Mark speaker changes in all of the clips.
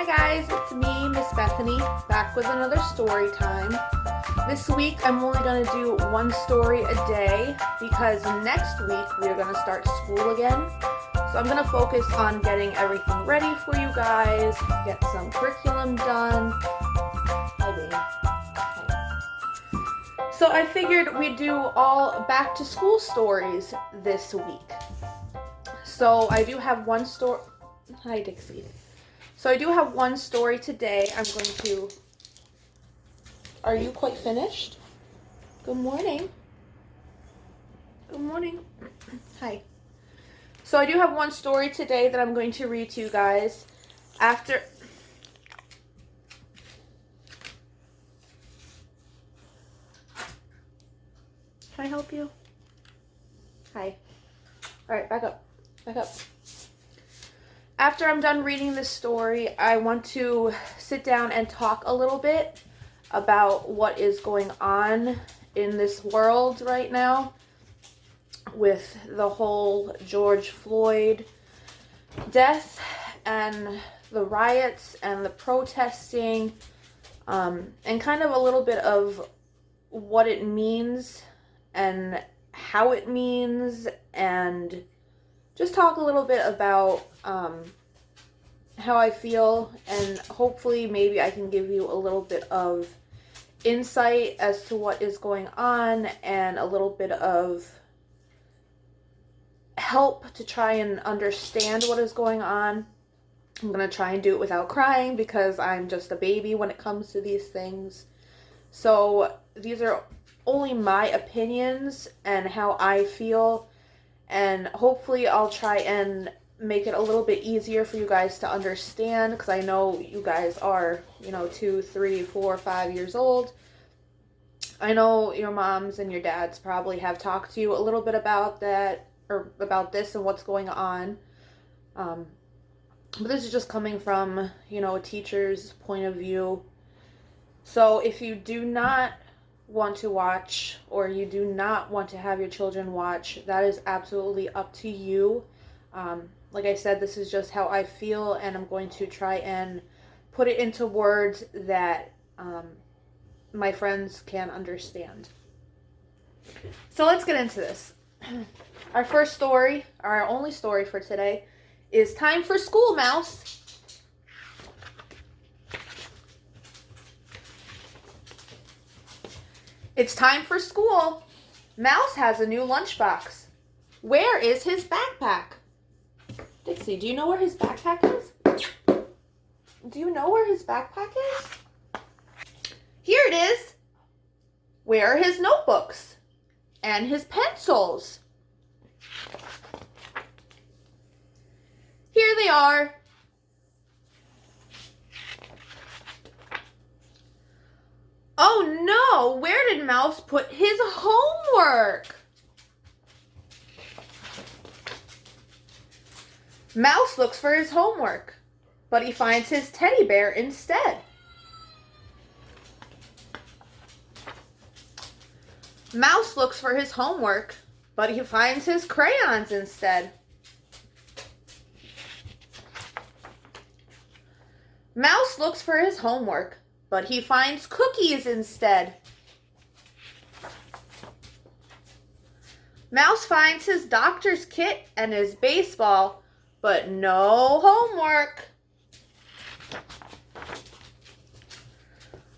Speaker 1: Hi guys, it's me, Miss Bethany, back with another story time. This week I'm only going to do one story a day because next week we are going to start school again. So I'm going to focus on getting everything ready for you guys, get some curriculum done. Hi, baby. Hi. So I figured we'd do all back to school stories this week. So I do have one story. Hi, Dixie. So I do have one story today. I'm going to... Are you quite finished? Good morning. Good morning. Hi. So I do have one story today that I'm going to read to you guys. After... Can I help you? Hi. All right, back up. Back up. After I'm done reading this story, I want to sit down and talk a little bit about what is going on in this world right now with the whole George Floyd death and the riots and the protesting, and kind of a little bit of what it means and how it means, and just talk a little bit about how I feel, and hopefully maybe I can give you a little bit of insight as to what is going on and a little bit of help to try and understand what is going on. I'm going to try and do it without crying because I'm just a baby when it comes to these things. So these are only my opinions and how I feel, and hopefully I'll try and make it a little bit easier for you guys to understand, because I know you guys are, 2, 3, 4, 5 years old. I know your moms and your dads probably have talked to you a little bit about that, or about this and what's going on. But this is just coming from, a teacher's point of view. So if you do not want to watch, or you do not want to have your children watch, that is absolutely up to you. Like I said, this is just how I feel, and I'm going to try and put it into words that my friends can understand. So let's get into this. Our first story, our only story for today, is Time for School, Mouse. It's time for school. Mouse has a new lunchbox. Where is his backpack? Dixie, do you know where his backpack is? Do you know where his backpack is? Here it is. Where are his notebooks? And his pencils? Here they are. Oh no, where did Mouse put his homework? Mouse looks for his homework, but he finds his teddy bear instead. Mouse looks for his homework, but he finds his crayons instead. Mouse looks for his homework, but he finds cookies instead. Mouse finds his doctor's kit and his baseball, but no homework.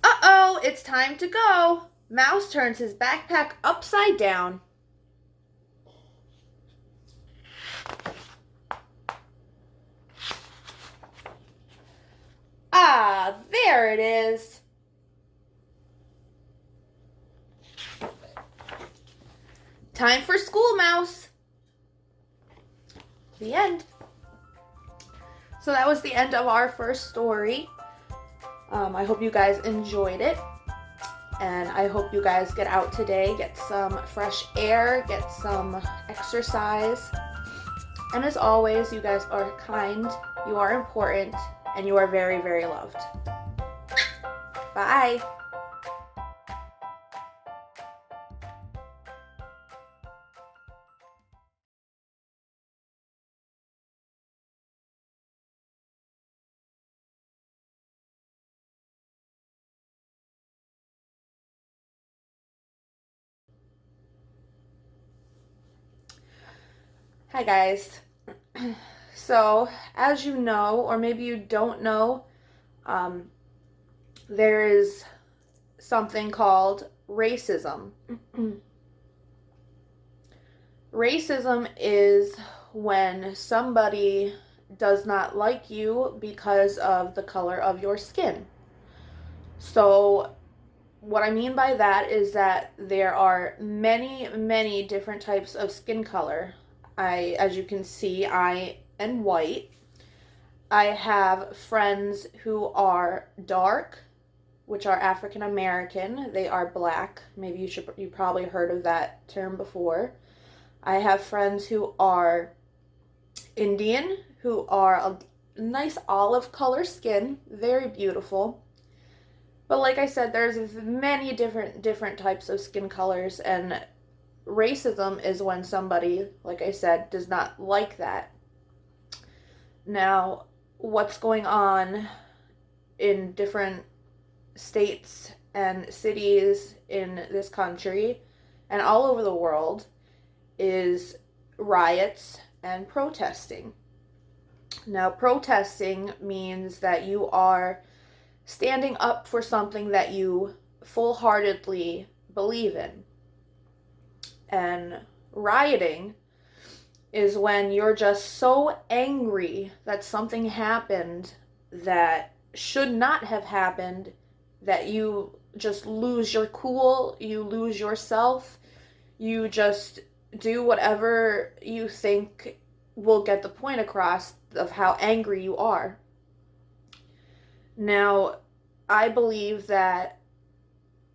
Speaker 1: Uh-oh, it's time to go. Mouse turns his backpack upside down. Ah, there it is. Time for school, Mouse. The end. So that was the end of our first story. I hope you guys enjoyed it. And I hope you guys get out today, get some fresh air, get some exercise. And as always, you guys are kind, you are important, and you are very, very loved. Bye. Hi guys. So, as you know, or maybe you don't know, um, there is something called racism. Racism is when somebody does not like you because of the color of your skin. So, what I mean by that is that there are many, many different types of skin color. As you can see, I am white. I have friends who are dark, which are African American. They are black. Maybe you probably heard of that term before. I have friends who are Indian, who are a nice olive color skin, very beautiful. But like I said, there's many different types of skin colors, and racism is when somebody, like I said, does not like that. Now, what's going on in different states and cities in this country and all over the world is riots and protesting. Now, protesting means that you are standing up for something that you full-heartedly believe in. And rioting is when you're just so angry that something happened that should not have happened, that you just lose your cool, you lose yourself, you just do whatever you think will get the point across of how angry you are. Now, I believe that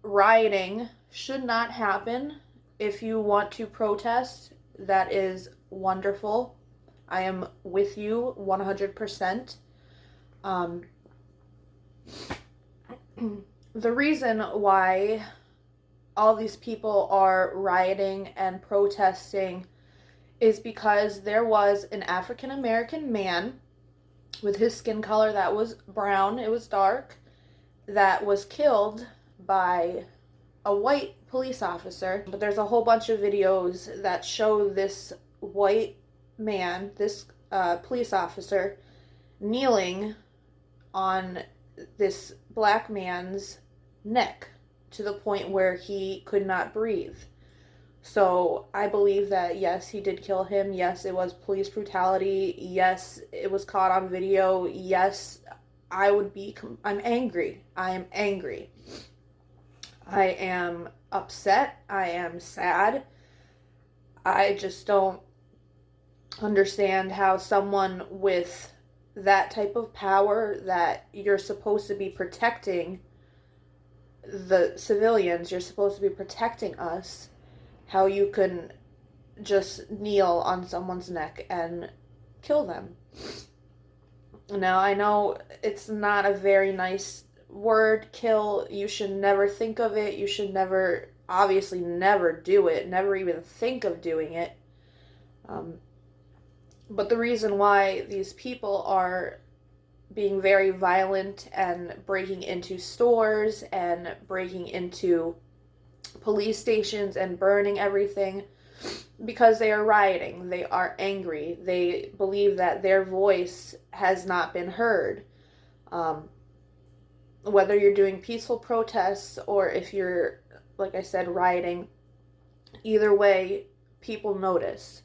Speaker 1: rioting should not happen. If you want to protest, that is wonderful. I am with you 100%. The reason why all these people are rioting and protesting is because there was an African American man with his skin color that was brown, it was dark, that was killed by a white police officer. But there's a whole bunch of videos that show this white man, this police officer, kneeling on this black man's neck to the point where he could not breathe. So I believe that yes, he did kill him. Yes, it was police brutality. Yes, it was caught on video. Yes, I'm angry. I am angry. I am upset. I am sad. I just don't understand how someone with that type of power, that you're supposed to be protecting the civilians, you're supposed to be protecting us, how you can just kneel on someone's neck and kill them. Now, I know it's not a very nice word, kill. You should never think of it. You should never, obviously never do it. Never even think of doing it. But the reason why these people are being very violent and breaking into stores and breaking into police stations and burning everything, because they are rioting, they are angry, they believe that their voice has not been heard. Whether you're doing peaceful protests or if you're, like I said, rioting, either way, people notice.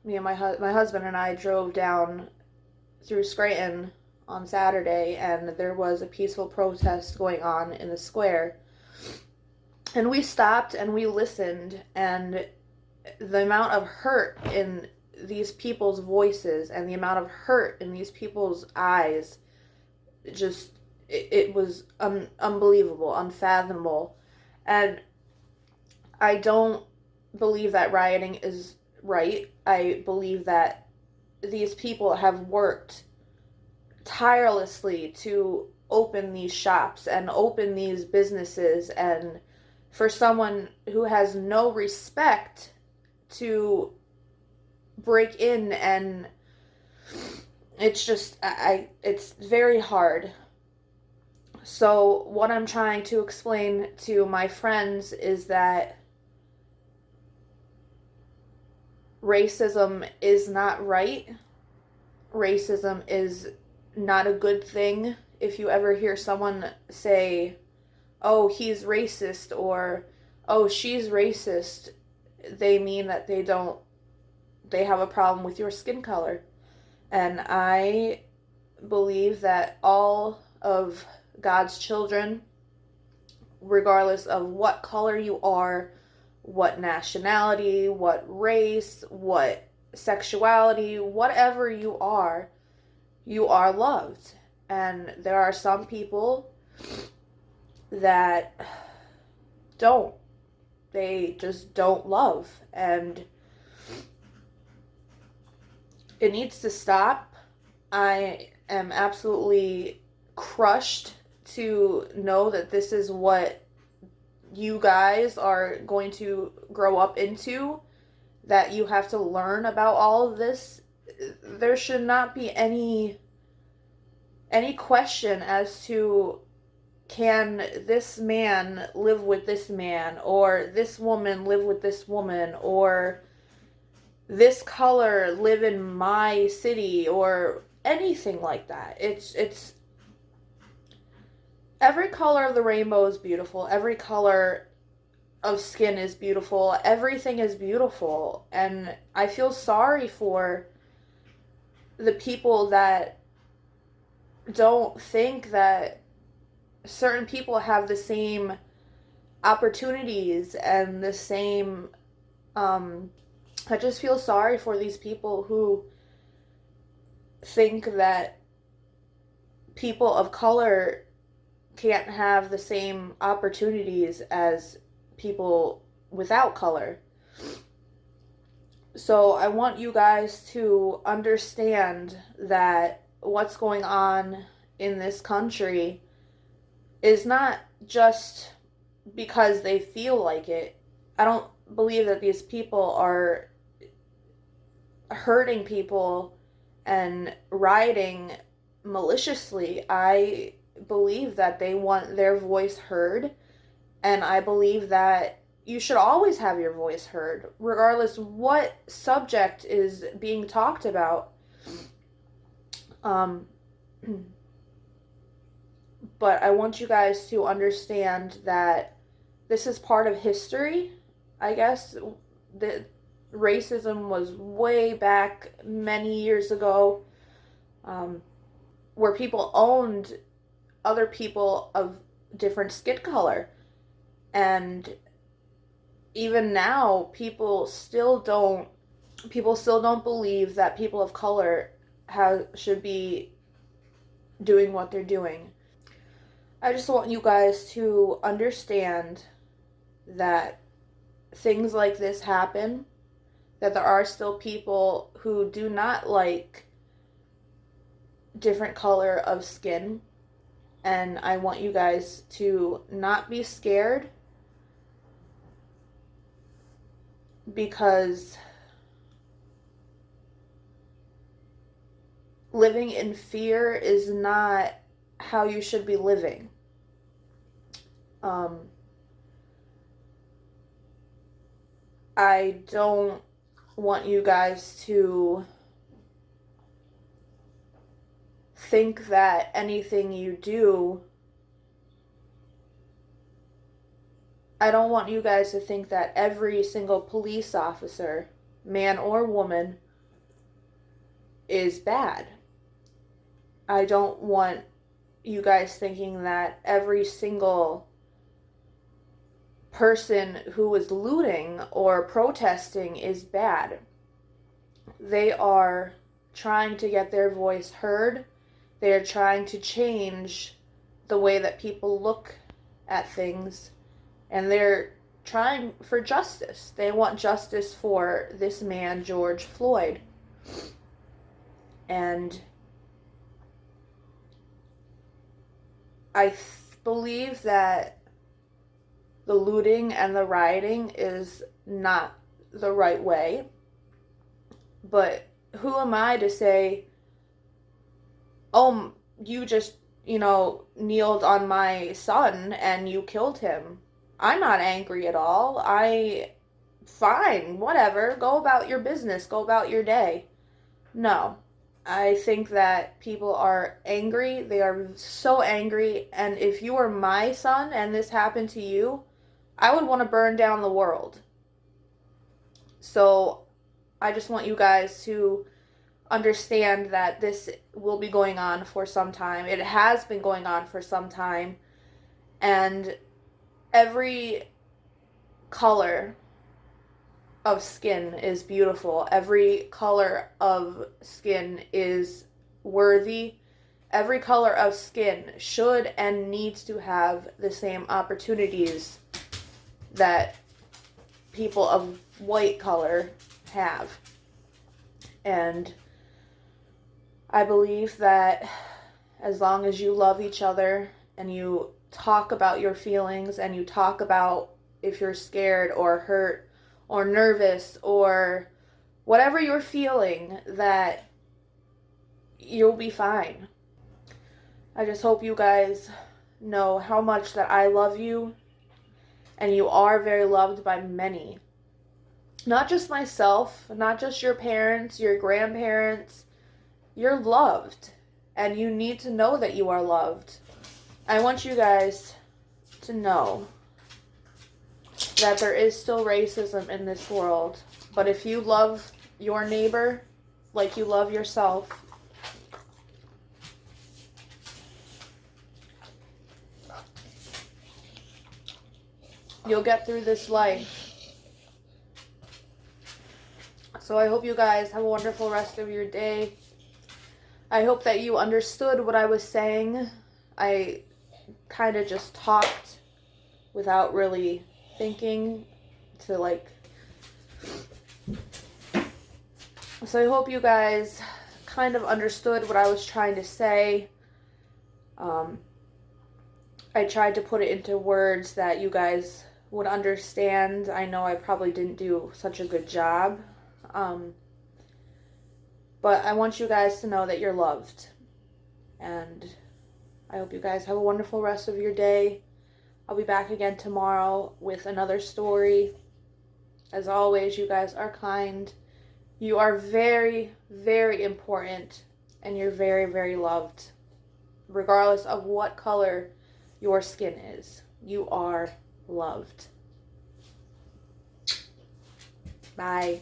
Speaker 1: Me and my husband and I drove down through Scranton on Saturday, and there was a peaceful protest going on in the square. And we stopped and we listened, and the amount of hurt in these people's voices and the amount of hurt in these people's eyes, it was unbelievable, unfathomable. And I don't believe that rioting is right. I believe that these people have worked tirelessly to open these shops and open these businesses, and for someone who has no respect to break in, and it's just it's very hard. So what I'm trying to explain to my friends is that racism is not right. Racism is not a good thing. If you ever hear someone say, oh, he's racist, or oh, she's racist, they mean that they have a problem with your skin color. And I believe that all of God's children, regardless of what color you are, what nationality, what race, what sexuality, whatever you are loved. And there are some people that don't. They just don't love. And it needs to stop. I am absolutely crushed to know that this is what you guys are going to grow up into, that you have to learn about all of this. There should not be any question as to, can this man live with this man, or this woman live with this woman, or this color live in my city, or anything like that. It's every color of the rainbow is beautiful. Every color of skin is beautiful. Everything is beautiful. And I feel sorry for the people that don't think that certain people have the same opportunities and the same, I just feel sorry for these people who think that people of color can't have the same opportunities as people without color. So I want you guys to understand that what's going on in this country is not just because they feel like it. I don't believe that these people are hurting people and rioting maliciously. I believe that they want their voice heard, and I believe that you should always have your voice heard, regardless what subject is being talked about. But I want you guys to understand that this is part of history. I guess the racism was way back many years ago, where people owned other people of different skin color. And even now, people still don't believe that people of color should be doing what they're doing. I just want you guys to understand that things like this happen, that there are still people who do not like different color of skin, and I want you guys to not be scared, because living in fear is not how you should be living. I don't want you guys to think that anything you do, I don't want you guys to think that every single police officer, man or woman, is bad. I don't want you guys thinking that every single person who is looting or protesting is bad. They are trying to get their voice heard. They are trying to change the way that people look at things, and they're trying for justice. They want justice for this man, George Floyd. And I believe that the looting and the rioting is not the right way. But who am I to say, oh, you just, kneeled on my son and you killed him? I'm not angry at all. I fine, whatever. Go about your business. Go about your day. No. I think that people are angry. They are so angry. And if you were my son and this happened to you, I would want to burn down the world. So I just want you guys to understand that this will be going on for some time. It has been going on for some time. And every color of skin is beautiful. Every color of skin is worthy. Every color of skin should and needs to have the same opportunities that people of white color have. And I believe that as long as you love each other and you talk about your feelings and you talk about if you're scared or hurt or nervous or whatever you're feeling, that you'll be fine. I just hope you guys know how much that I love you, and you are very loved by many. Not just myself, not just your parents, your grandparents. You're loved, and you need to know that you are loved. I want you guys to know that there is still racism in this world. But if you love your neighbor like you love yourself, you'll get through this life. So I hope you guys have a wonderful rest of your day. I hope that you understood what I was saying. I kind of just talked without really thinking to so I hope you guys kind of understood what I was trying to say. I tried to put it into words that you guys would understand. I know I probably didn't do such a good job. But I want you guys to know that you're loved. And I hope you guys have a wonderful rest of your day. I'll be back again tomorrow with another story. As always, you guys are kind. You are very, very important. And you're very, very loved. Regardless of what color your skin is, you are loved. Bye.